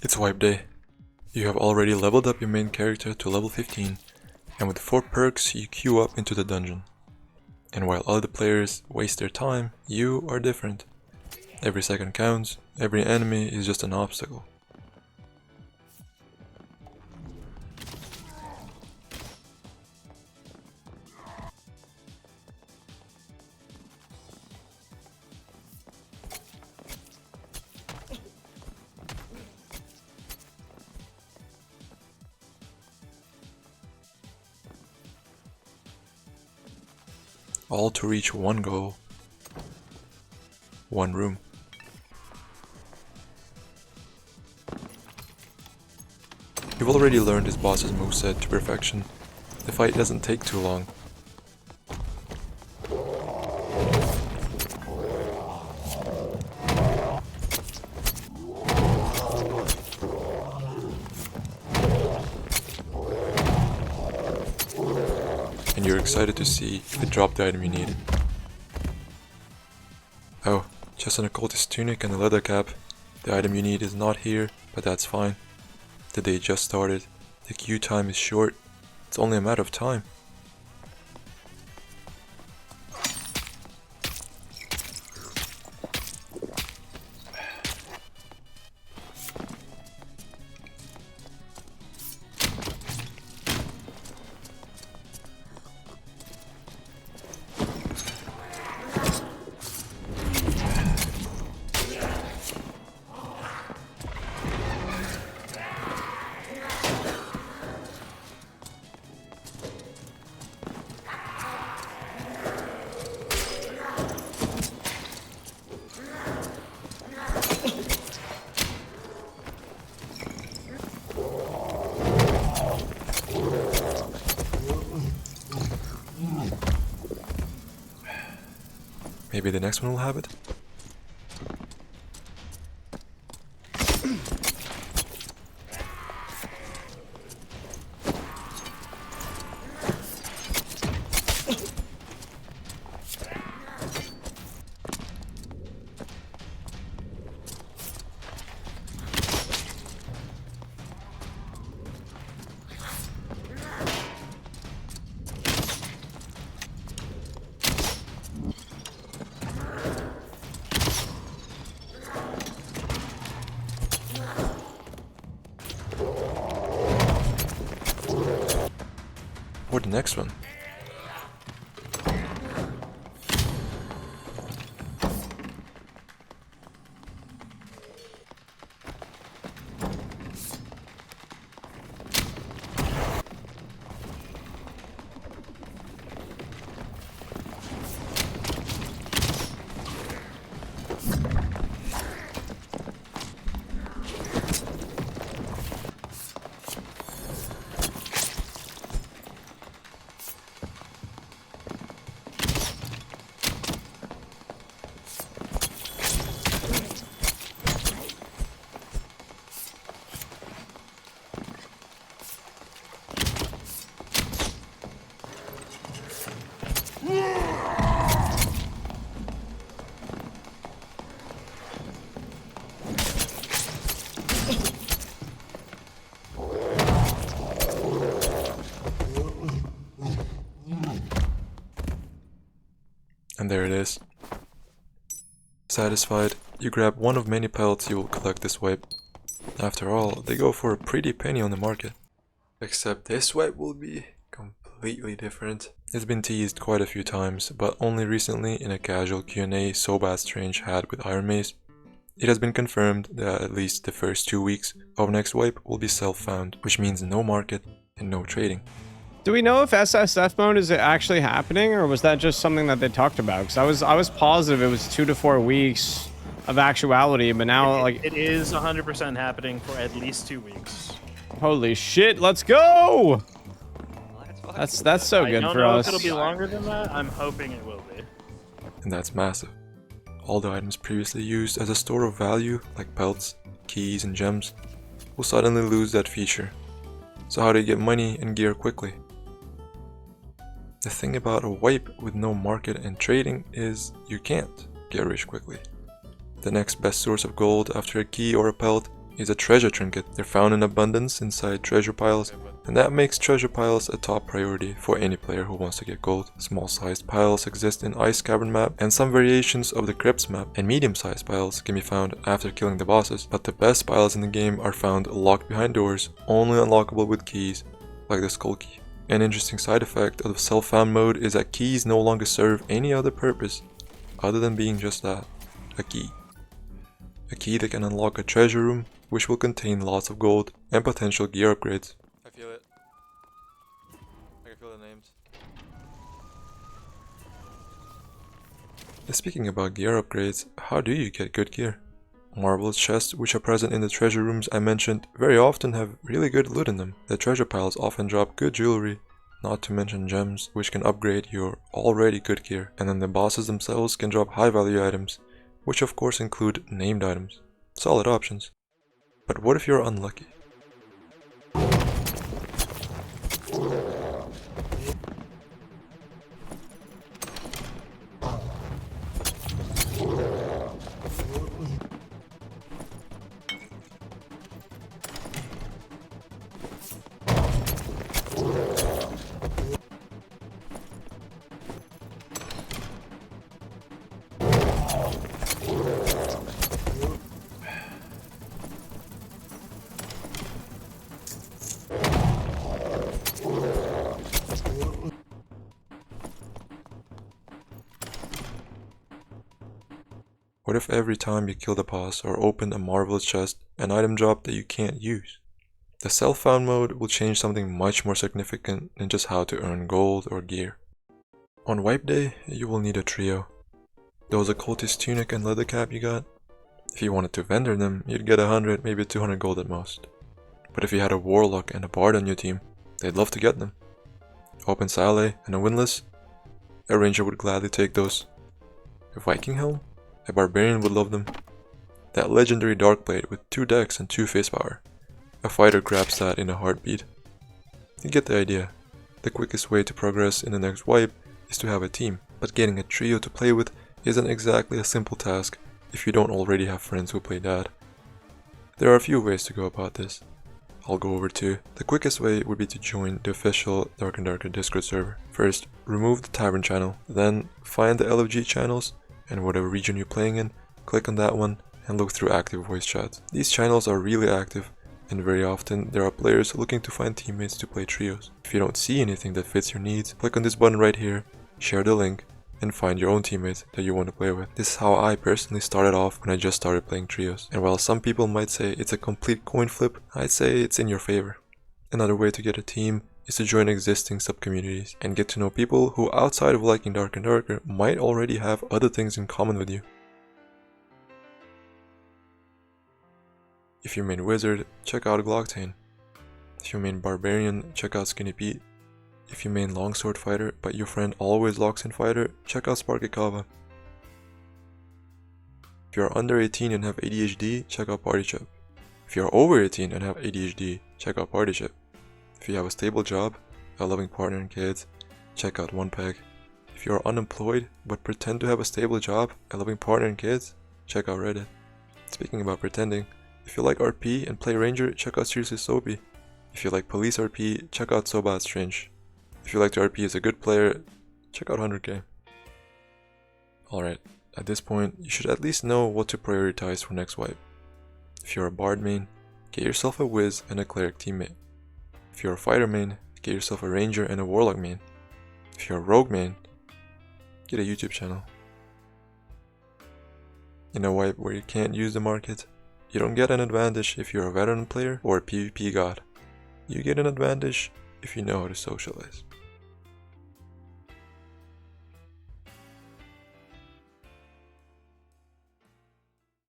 It's wipe day. You have already leveled up your main character to level 15, and with 4 perks you queue up into the dungeon. And while other players waste their time, you are different. Every second counts, every enemy is just an obstacle. All to reach one goal. One room. You've already learned this boss's moveset to perfection. The fight doesn't take too long. And you're excited to see if it dropped the item you needed. Oh, just an occultist tunic and a leather cap. The item you need is not here, but that's fine. The day just started. The queue time is short. It's only a matter of time. Maybe the next one will have it? Or the next one? And there it is. Satisfied, you grab one of many pelts you will collect this wipe. After all, they go for a pretty penny on the market. Except this wipe will be completely different. It's been teased quite a few times, but only recently in a casual Q&A Sobat Strange had with Iron Maze. It has been confirmed that at least the first 2 weeks of next wipe will be self-found, which means no market and no trading. Do we know if SSF mode is actually happening, or was that just something that they talked about? Because I was positive it was 2 to 4 weweeks of actuality, but now it is 100% happening for at least 2 weeks. Holy shit! Let's go! That's so good for us. I don't know if it'll be longer than that. I'm hoping it will be. And that's massive. All the items previously used as a store of value, like pelts, keys, and gems, will suddenly lose that feature. So how do you get money and gear quickly? The thing about a wipe with no market and trading is you can't get rich quickly. The next best source of gold after a key or a pelt is a treasure trinket. They're found in abundance inside treasure piles, and that makes treasure piles a top priority for any player who wants to get gold. Small sized piles exist in Ice Cavern map and some variations of the Crypts map, and medium sized piles can be found after killing the bosses, but the best piles in the game are found locked behind doors, only unlockable with keys, like the Skull Key. An interesting side effect of the self-found mode is that keys no longer serve any other purpose other than being just that, a key. A key that can unlock a treasure room which will contain lots of gold and potential gear upgrades. I feel it. I can feel the names. Speaking about gear upgrades, how do you get good gear? Marvelous chests, which are present in the treasure rooms I mentioned, very often have really good loot in them. The treasure piles often drop good jewelry, not to mention gems, which can upgrade your already good gear. And then the bosses themselves can drop high value items, which of course include named items. Solid options. But what if you're unlucky? What if every time you killed a boss or opened a marvelous chest, an item dropped that you can't use? The self-found mode will change something much more significant than just how to earn gold or gear. On wipe day, you will need a trio. Those occultist tunic and leather cap you got, if you wanted to vendor them, you'd get 100, maybe 200 gold at most. But if you had a warlock and a bard on your team, they'd love to get them. Open Saleh and a windlass, a ranger would gladly take those. A Viking helm, a barbarian would love them. That legendary dark blade with 2 decks and 2 face power, a fighter grabs that in a heartbeat. You get the idea. The quickest way to progress in the next wipe is to have a team, but getting a trio to play with isn't exactly a simple task if you don't already have friends who play that. There are a few ways to go about this. I'll go over 2. The quickest way would be to join the official Dark and Darker Discord server. First, remove the Tavern channel, then find the LFG channels, and whatever region you're playing in, click on that one and look through active voice chats. These channels are really active, and very often there are players looking to find teammates to play trios. If you don't see anything that fits your needs, click on this button right here, share the link, and find your own teammates that you want to play with. This is how I personally started off when I just started playing trios. And while some people might say it's a complete coin flip, I'd say it's in your favor. Another way to get a team is to join existing sub-communities and get to know people who, outside of liking Dark and Darker, might already have other things in common with you. If you main Wizard, check out Gloctane. If you main Barbarian, check out Skinny Pete. If you main Longsword Fighter, but your friend always locks in Fighter, check out Sparky Kava. If you're under 18 and have ADHD, check out Party Chip. If you're over 18 and have ADHD, check out Party Chip. If you have a stable job, a loving partner and kids, check out One Peg. If you're unemployed but pretend to have a stable job, a loving partner and kids, check out Reddit. Speaking about pretending, if you like RP and play Ranger, check out Seriously Soapy. If you like Police RP, check out So Bad Strange. If you like to RP as a good player, check out 100k. Alright, at this point, you should at least know what to prioritize for next wipe. If you're a Bard main, get yourself a Wiz and a Cleric teammate. If you're a Fighter main, get yourself a Ranger and a Warlock main. If you're a Rogue main, get a YouTube channel. In a wipe where you can't use the market, you don't get an advantage if you're a veteran player or a PvP god. You get an advantage if you know how to socialize.